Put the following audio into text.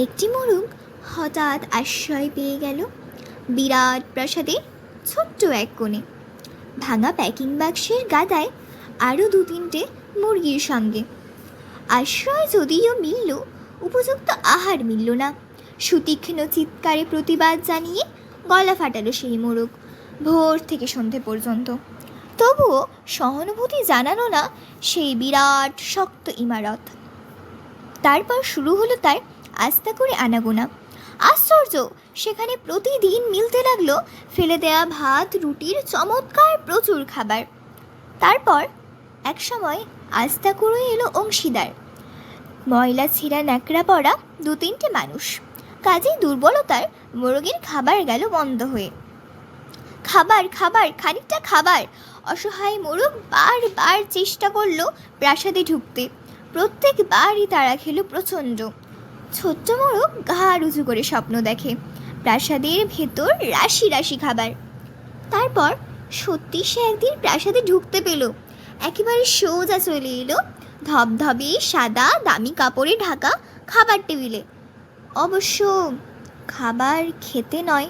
একটি মোরগ হঠাৎ আশ্রয় পেয়ে গেল বিরাট প্রাসাদের ছোট্ট এক কোণে, ভাঙা প্যাকিং বাক্সের গাদায় আরও দু তিনটে মুরগির সঙ্গে। আশ্রয় যদিও মিলল, উপযুক্ত আহার মিলল না। সুতীক্ষ্ণ চিৎকারে প্রতিবাদ জানিয়ে গলা ফাটালো সেই মোরগ ভোর থেকে সন্ধে পর্যন্ত। তবুও সহানুভূতি জানালো না সেই বিরাট শক্ত ইমারত। তারপর শুরু হলো তার আস্তে করে আনাগোনা। আশ্চর্য, সেখানে প্রতিদিন মিলতে লাগলো ফেলে দেয়া ভাত রুটির চমৎকার প্রচুর খাবার। তারপর এক সময় আস্তা করে এলো অংশীদার, ময়লা ছেঁড়া ন্যাকড়া পড়া দু তিনটে মানুষ। কাজেই দুর্বলতার মোরগের খাবার গেল বন্ধ হয়ে। খাবার খাবার খানিকটা খাবার। অসহায় মোরগ বারবার চেষ্টা করলো প্রাসাদে ঢুকতে, প্রত্যেকবারই তাড়া খেলো প্রচণ্ড। ছোট্ট মোরগ ঘাড় উঁচু করে স্বপ্ন দেখে প্রাসাদের ভেতর রাশি রাশি খাবার। তারপর সত্যি সে একদিন প্রাসাদে ঢুকতে পেল। একেবারে সোজা চলে এলো ধবধবে সাদা দামি কাপড়ে ঢাকা খাবার টেবিলে। অবশ্য খাবার খেতে নয়,